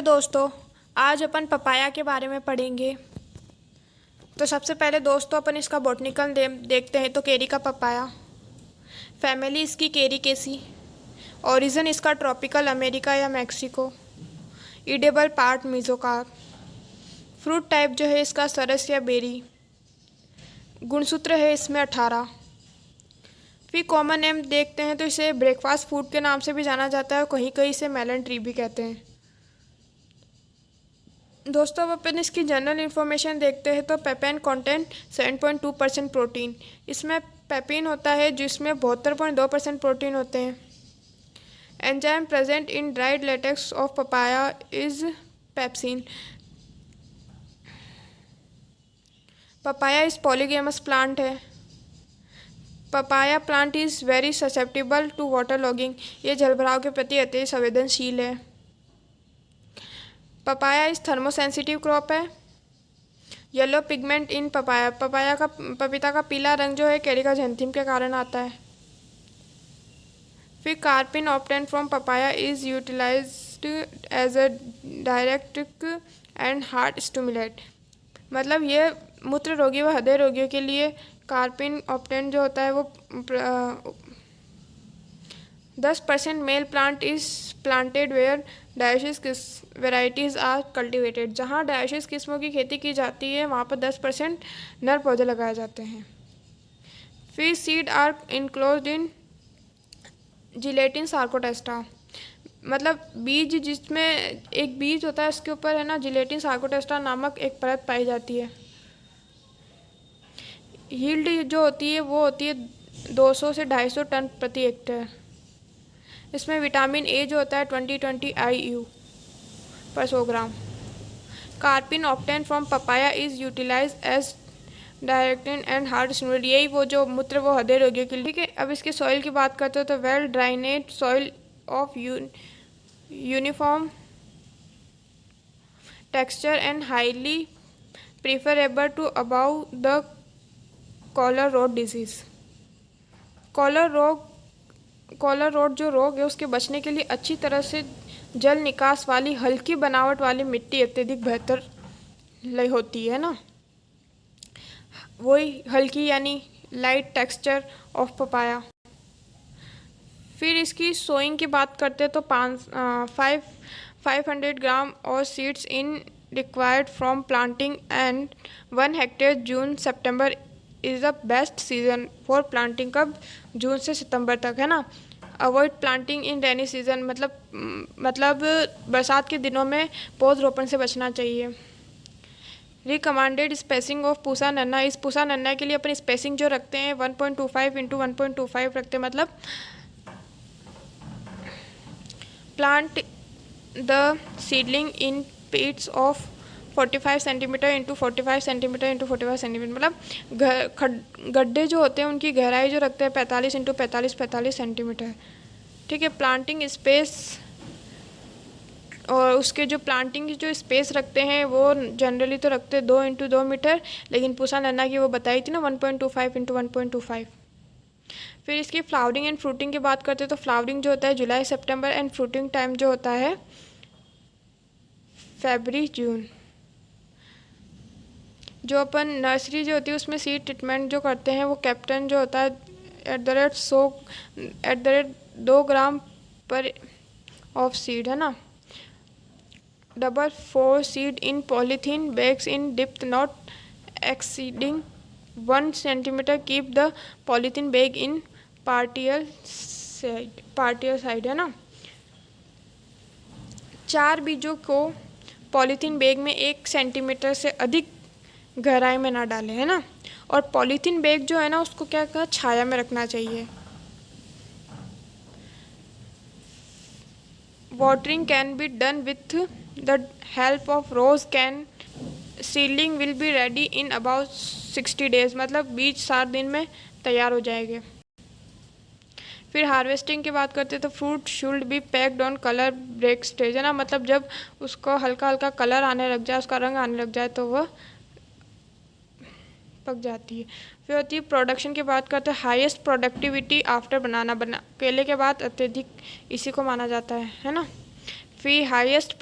दोस्तों, आज अपन पपाया के बारे में पढ़ेंगे। तो सबसे पहले दोस्तों अपन इसका बॉटनिकल नेम देखते हैं। तो केरी का पपाया, फैमिली इसकी केरीकेसी, ओरिजिन इसका ट्रॉपिकल अमेरिका या मैक्सिको, ईडेबल पार्ट मीजोकार, फ्रूट टाइप जो है इसका सरस या बेरी, गुणसूत्र है इसमें 18। फिर कॉमन नेम देखते हैं तो इसे ब्रेकफास्ट फूड के नाम से भी जाना जाता है और कहीं कहीं इसे मेलन ट्री भी कहते हैं। दोस्तों अब अपन इसकी जनरल इन्फॉर्मेशन देखते हैं। तो पेपेन कंटेंट 7.2% प्रोटीन, इसमें पेपिन होता है जिसमें 72.2% प्रोटीन होते हैं। Enzyme present in dried latex of papaya is pepsin. Papaya is polygamous plant है। Papaya plant is very susceptible to water logging, ये जलभराव के प्रति अत्यधिक संवेदनशील है। पपाया इस थर्मोसेंसिटिव क्रॉप है। येलो पिगमेंट इन पपाया, पपीता का पीला रंग जो है कैरिका जेंथिम के कारण आता है। फिर carpaine obtained from papaya is utilized as a diuretic and heart stimulate, मतलब ये मूत्र रोगी व हृदय रोगियों के लिए कार्पिन ऑब्टेन जो होता है वो 10% male plant is planted where dioecious varieties are cultivated, जहाँ डायोसिस किस्मों की खेती की जाती है वहाँ पर 10% नर पौधे लगाए जाते हैं। फिर seed are enclosed in gelatin sarcotesta, मतलब बीज, जिसमें एक बीज होता है उसके ऊपर है ना जिलेटिन सार्कोटेस्टा नामक एक परत पाई जाती है। यील्ड जो होती है वो होती है 200 से 250 टन प्रति हेक्टेयर। इसमें विटामिन ए जो होता है 20 IU पर 100 gram. Carpaine obtained from papaya is utilize as diuretic and heart stimulate, यही वो जो मूत्र वो हृदय रोगियों के लिए। ठीक है, अब इसके सॉइल की बात करते हो तो well drained soil of uniform texture and highly preferable to avoid the collar rot disease. Collar rot जो रोग है उसके बचने के लिए अच्छी तरह से जल निकास वाली हल्की बनावट वाली मिट्टी अत्यधिक बेहतर होती है ना, वही हल्की यानी लाइट टेक्सचर ऑफ पपाया। फिर इसकी सोइंग की बात करते हैं तो 500 ग्राम और seeds in required from planting and 1 hectare June September is the best season for planting. कब? जून से सितंबर तक, है ना। अवॉइड प्लांटिंग इन रेनी सीज़न, मतलब बरसात के दिनों में पौध रोपण से बचना चाहिए। रिकमेंडेड स्पेसिंग ऑफ पूसा नन्ना, इस पूसा नन्ना के लिए अपन स्पेसिंग जो रखते हैं 1.25 × 1.25 रखते हैं, मतलब plant the seedling in Pitt's of 45 centimetre into 45 centimetre into 45 centimetre, मतलब गड्ढे जो होते हैं उनकी गहराई जो रखते हैं 45 × 45 सेंटीमीटर। ठीक है, प्लांटिंग स्पेस और उसके जो प्लांटिंग की जो स्पेस रखते हैं वो जनरली तो रखते हैं 2 × 2 मीटर, लेकिन पूसा नन्ना की वो बताई थी ना 1.25 × 1.25। फिर इसकी फ्लावरिंग एंड फ्रूटिंग की बात करते हैं तो फ्लावरिंग जो होता है जुलाई सितंबर एंड फ्रूटिंग टाइम जो होता है फरवरी जून। जो अपन नर्सरी जो होती है उसमें सीड ट्रीटमेंट जो करते हैं वो कैप्टन जो होता है @2 ग्राम पर ऑफ सीड, है ना। 4 seed in polythene bags in depth not exceeding 1 centimetre, keep the polythene bag in partial side, है ना। 4 बीजों को पॉलीथीन बैग में 1 सेंटीमीटर से अधिक गहराई में ना डालें, है ना। और पॉलीथीन बैग जो है ना उसको क्या करना, छाया में रखना चाहिए। Watering can be done with the help of rose can. Seedling will be ready in about 60 days, मतलब बीज 7 दिन में तैयार हो जाएंगे। फिर हार्वेस्टिंग की बात करते हैं तो fruit should be packed on colour break stage, है ना, मतलब जब उसको हल्का हल्का कलर आने लग जाए, उसका रंग आने लग जाए तो वह पक जाती है। फिर होती है प्रोडक्शन की बात करते हैं हाईएस्ट प्रोडक्टिविटी आफ्टर बनाना, केले के बाद अत्यधिक इसी को माना जाता है ना। फिर हाईएस्ट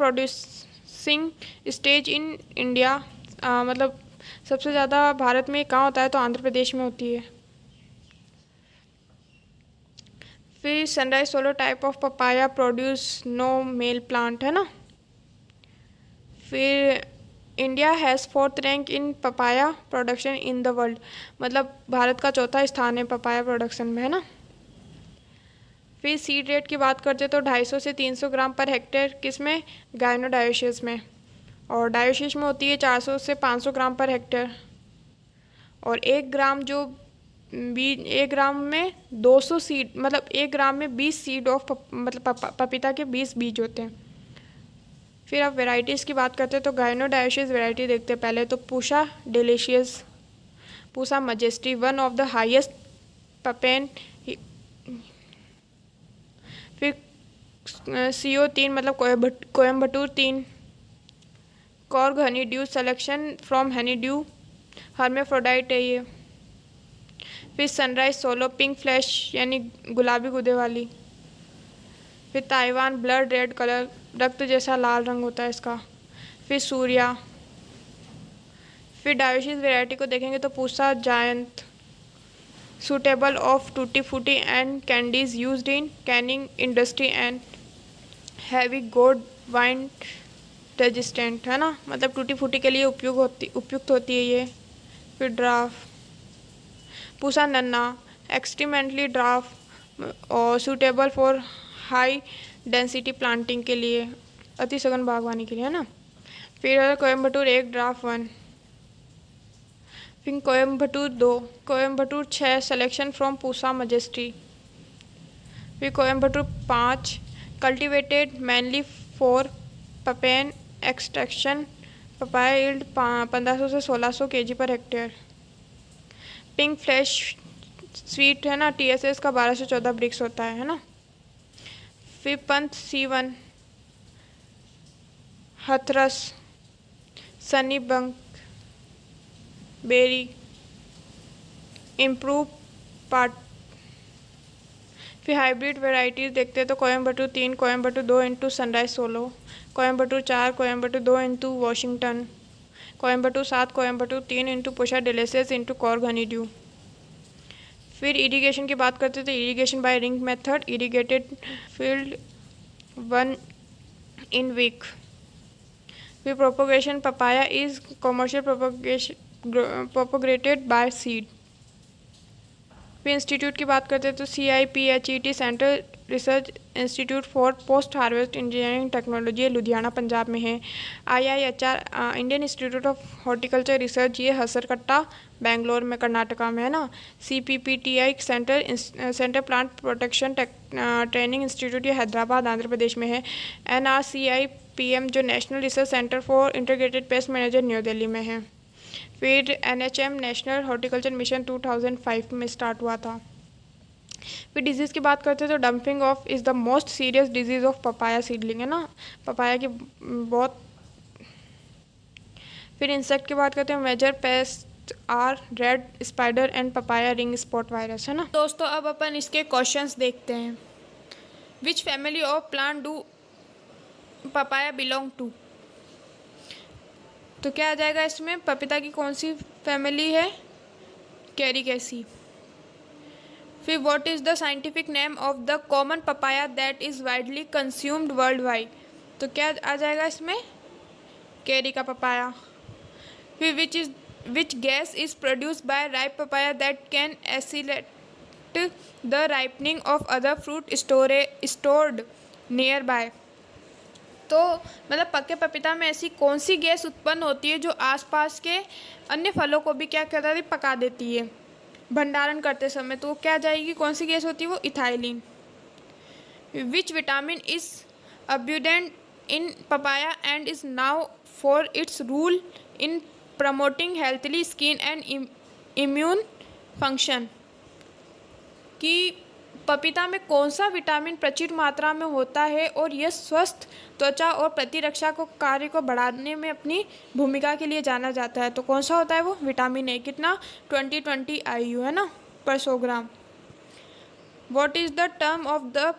स्टेज इन इंडिया, मतलब सबसे ज़्यादा भारत में कहाँ होता है, तो आंध्र प्रदेश में होती है। फिर sunrise solo type of papaya produce no male plant, है ना। फिर India has 4th rank in papaya production in the world, मतलब भारत का 4था स्थान है पपाया प्रोडक्शन में, है ना। फिर सीड रेट की बात करते तो 250 से 300 ग्राम पर हेक्टेयर किस में, गायनोडायोसिस में, और डायोसिस में होती है 400 से 500 ग्राम पर हेक्टेयर। और 1 ग्राम में 200 सीड, मतलब 1 ग्राम में 20 सीड ऑफ पपीता के 20 बीज होते हैं। फिर अब वेराइटीज़ की बात करते हैं तो गायनोडायोसिस वेराइटी देखते हैं पहले तो Pusa delicious, Pusa majesty, one of the highest papain. फिर CO3 मतलब Coimbatore 3, Korg honey due selection from Honey due, hermaphrodite है ये। फिर सनराइज सोलो पिंक फ्लैश यानी गुलाबी गुदे वाली। फिर ताइवान ब्लड रेड कलर, रक्त जैसा लाल रंग होता है इसका। फिर सूर्या। फिर डायोसिस वैरायटी को देखेंगे तो पूसा जायंत, सूटेबल ऑफ टूटी फूटी and candies used in Canning industry and heavy गोड वाइन रेजिस्टेंट, है ना, मतलब टूटी फूटी के लिए उपयुक्त होती है ये। फिर ड्राफ पूसा नन्ना, एक्सट्रीमेंटली ड्राफ और suitable for high density planting के लिए, अति सघन बागवानी के लिए, है ना। फिर कोयम्बटूर 1 ड्राफ 1। फिर Coimbatore 2, Coimbatore 6 selection from Pusa majesty. फिर Coimbatore 5 cultivated mainly for papain extraction, papaya yield 1500 से 1600 kg per hectare. Pink flash sweet, है ना, TSS का 12 से 14 ब्रिक्स होता है ना। फिर Pant C1 Hathras, sunny bank berry, improve part. फिर हाइब्रिड वैरायटीज़ देखते हैं तो Coimbatore 3, Coimbatore 2 into sunrise solo, Coimbatore 4, Coimbatore 2 into Washington, Coimbatore 7, Coimbatore 3 into Pusa delicious into Coorg honey dew. फिर इरिगेशन की बात करते हैं तो irrigation by ring method, irrigated field 1 in week। फिर propagation papaya is commercial propagated by seed. फिर इंस्टीट्यूट की बात करते हैं तो CIPHET central research institute for post harvest engineering technology Ludhiana Punjab में है। IIHR Indian institute of horticulture research ये हसरकट्टा बेंगलोर में कर्नाटका में, है ना। CPPTI centre plant protection training institute ये हैदराबाद आंध्र प्रदेश में है। NRCIPM जो national research centre for integrated pest manager new Delhi में है। फिर NHM नेशनल हॉर्टिकल्चर मिशन 2005 में स्टार्ट हुआ था। फिर डिजीज़ की बात करते हैं तो dumping of is the most serious disease of papaya seedling, है ना, पपाया की बहुत। फिर इंसेक्ट की बात करते हैं major pest are red spider and papaya ring spot virus, है ना। दोस्तों अब अपन इसके क्वेश्चंस देखते हैं। Which family of plant do papaya belong to, तो क्या आ जाएगा इसमें, पपीता की कौन सी फैमिली है, कैरिकेसी। फिर what is the scientific name of the common papaya that is widely consumed world wide, तो क्या आ जाएगा इसमें, कैरी का पपाया। फिर which gas is produced by ripe papaya that can oscillate the ripening of other fruit stored near by, तो मतलब पके पपीता में ऐसी कौन सी गैस उत्पन्न होती है जो आसपास के अन्य फलों को भी क्या कहता है, पका देती है भंडारण करते समय, तो वो क्या जाएगी, कौन सी गैस होती है, वो ethylene. Which vitamin is abundant in papaya and is known for its role in promoting healthy skin and immune function, कि पपीता में कौन सा विटामिन प्रचुर मात्रा में होता है और यह स्वस्थ त्वचा और प्रतिरक्षा को कार्य को बढ़ाने में अपनी भूमिका के लिए जाना जाता है, तो कौन सा होता है वो, विटामिन ए। कितना, 20 IU, है ना, पर 100 gram. What is the term of the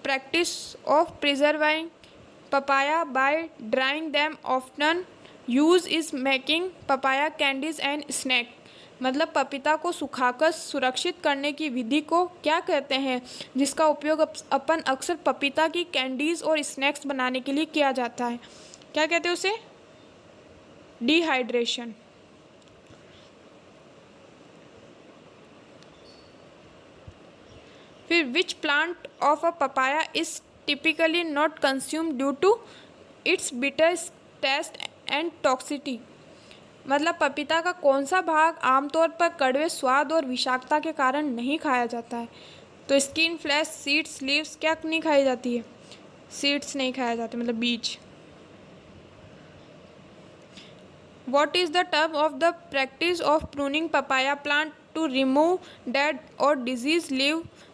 practice of preserving papaya by drying them often use is making papaya candies and snack। मतलब पपीता को सुखाकर सुरक्षित करने की विधि को क्या कहते हैं जिसका उपयोग अपन अक्सर पपीता की कैंडीज और स्नैक्स बनाने के लिए किया जाता है? क्या कहते हैं उसे? डिहाइड्रेशन। फिर which plant of a papaya is typically not consume due to its bitter taste and toxicity. मतलब पपीता का कौन सा भाग आमतौर पर कड़वे स्वाद और विषाक्तता के कारण नहीं खाया जाता है? तो स्किन, फ्लैश, सीड्स, लीव्स क्या नहीं खाई जाती है? सीड्स नहीं खाया जाते, मतलब बीज। What is the term of the practice of pruning papaya plant to remove dead or diseased leaf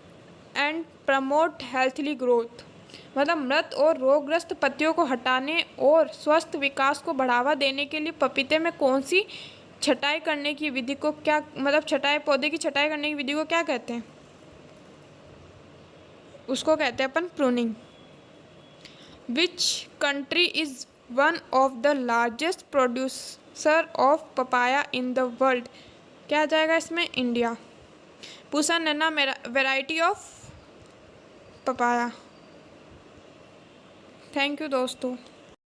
and promote healthy growth? मतलब मृत और रोगग्रस्त पत्तियों को हटाने और स्वस्थ विकास को बढ़ावा देने के लिए पपीते में कौन सी छटाई करने की विधि को क्या, मतलब छटाई, पौधे की छटाई करने की विधि को क्या कहते हैं? उसको कहते हैं अपन pruning. Which country is one of the largest producer of papaya in the world? क्या आ जाएगा इसमें? India. Pusa Nanha variety of papaya. Thank you दोस्तों।